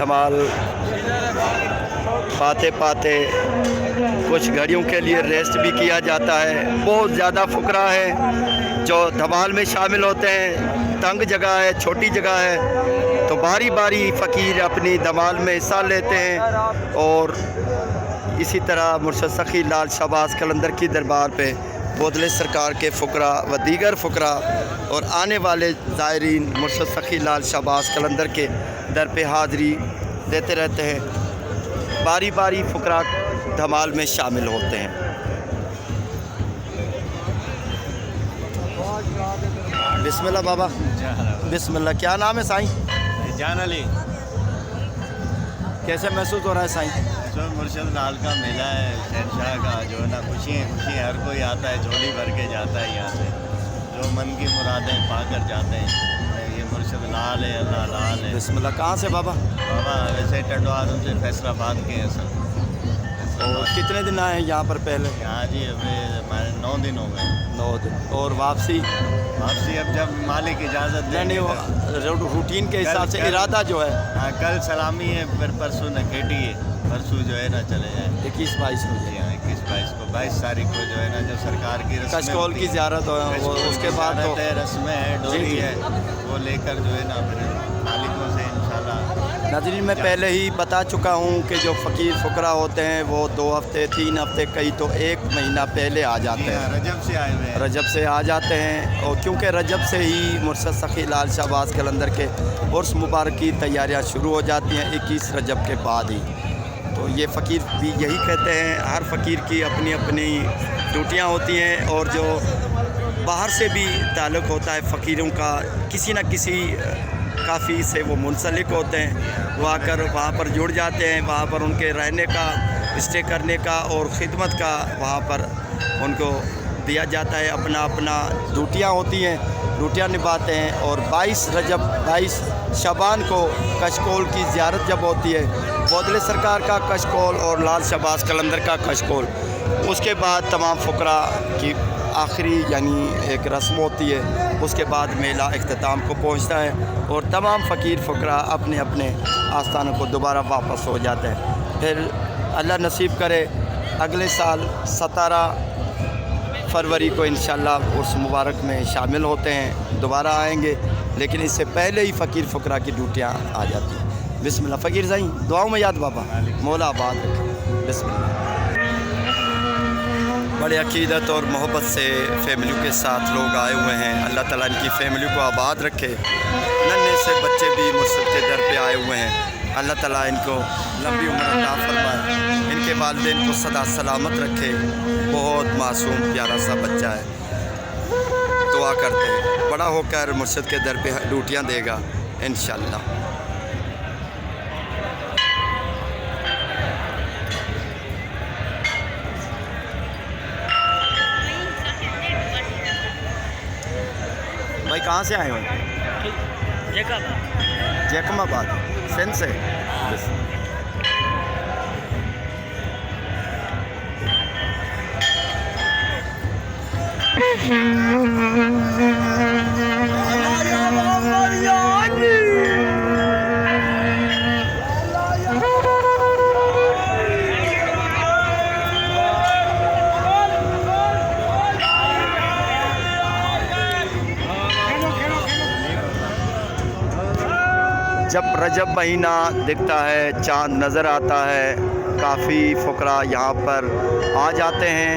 धमाल पाते पाते कुछ घड़ियों के लिए रेस्ट भी किया जाता है। बहुत ज़्यादा फुकरा है जो धमाल में शामिल होते हैं। तंग जगह है, छोटी जगह है, तो बारी बारी फ़कीर अपनी धमाल में हिस्सा लेते हैं। और इसी तरह मुर्शद सखी लाल शहबाज कलंदर की दरबार पे बोदले सरकार के फ़ुकरा व दीगर फ़ुकरा और आने वाले ज़ायरीन मुर्शद सखी लाल शहबाज कलंदर के दर पे हाज़री देते रहते हैं। बारी बारी फ़ुकरा धमाल में शामिल होते हैं। बिस्मिल्लाह बाबा, बिस्मिल्लाह। क्या नाम है साईं? जान अली। कैसे महसूस हो रहा है साईं? जो मुर्शद लाल का मेला है, शहनशाह का, जो है ना, खुशी हर कोई आता है, झोली भर के जाता है यहाँ से, जो मन की मुरादें पाकर जाते हैं। ये मुर्शद लाल है, अल्लाह लाल है। बिस्मिल्लाह। कहाँ से बाबा? बाबा वैसे टंडवार से फैसलाबाद के हैं सर। और कितने दिन आए हैं यहाँ पर पहले? यहाँ जी अभी हमारे 9 दिन हो गए। 9 दिन। और वापसी अब जब मालिक इजाज़त दे। नहीं, वो रूटीन के हिसाब से इरादा जो है। हाँ, कल सलामी है, फिर परसों नकेटी है, परसों जो है ना चले जाए 21-22 को। 21-22 को, 22 तारीख को जो है ना, जो सरकार की रस्म कशकोल की ज़ियारत हो, उसके बाद तो रस्में है, डोरी है, वो लेकर जो है ना फिर मालिकों से इंशाल्लाह। नाज़रीन, मैं पहले ही बता चुका हूँ कि जो फ़कीर फ़ुकरा होते हैं वो 2 हफ़्ते 3 हफ़्ते कई तो 1 महीना पहले आ जाते हैं। रजब से आए हुए हैं। रजब से आ जाते हैं। और क्योंकि रजब से ही मुर्शद सखी लाल शहबाज कलंदर के उर्स मुबारक की तैयारियाँ शुरू हो जाती हैं 21 रजब के बाद ही। तो ये फ़कीर भी यही कहते हैं, हर फ़कीर की अपनी अपनी ड्यूटियाँ होती हैं। और जो बाहर से भी ताल्लुक़ होता है फ़कीरों का, किसी न किसी काफ़ी से वो मुंसलिक होते हैं, वो आकर वहाँ पर जुड़ जाते हैं। वहाँ पर उनके रहने का, स्टे करने का और ख़िदमत का वहाँ पर उनको दिया जाता है। अपना अपना ड्यूटियाँ होती हैं, ड्यूटियाँ निभाते हैं। और 22 रजब 22 शबान को कशकोल की ज़ियारत जब होती है, बोदले सरकार का कशकोल और लाल शहबाज कलंदर का कशकोल, उसके बाद तमाम फ़ुकरा की आखिरी यानी एक रस्म होती है। उसके बाद मेला इख्तिताम को पहुंचता है और तमाम फ़कीर फ़ुकरा अपने अपने आस्थानों को दोबारा वापस हो जाते हैं। फिर अल्लाह नसीब करे अगले साल 17 फरवरी को इंशाअल्लाह उस मुबारक में शामिल होते हैं, दोबारा आएंगे। लेकिन इससे पहले ही फ़कीर फ़ुकरा की ड्यूटियाँ आ जाती हैं। बिस्मिल्लाह। फ़कीर साईं, दुआओं में याद बाबा, मौला आबाद रखे। बिस्मिल्लाह। बड़े अक़ीदत और मोहब्बत से फैमिली के साथ लोग आए हुए हैं। अल्लाह ताला इनकी फैमिली को आबाद रखे। नन्हे से बच्चे भी मुर्शद के दर पे आए हुए हैं। अल्लाह ताला इनको लंबी उम्र अता फरमाए, इनके वालिदैन को सदा सलामत रखे। बहुत मासूम प्यारा सा बच्चा है। दुआ करते हैं बड़ा होकर मुर्शद के दर पे ड्यूटियाँ देगा इंशाअल्लाह। भाई कहाँ से आए हो? जैकमाबाद, सिंध से। जब रजब महीना दिखता है, चाँद नज़र आता है, काफ़ी फ़ुकरा यहाँ पर आ जाते हैं।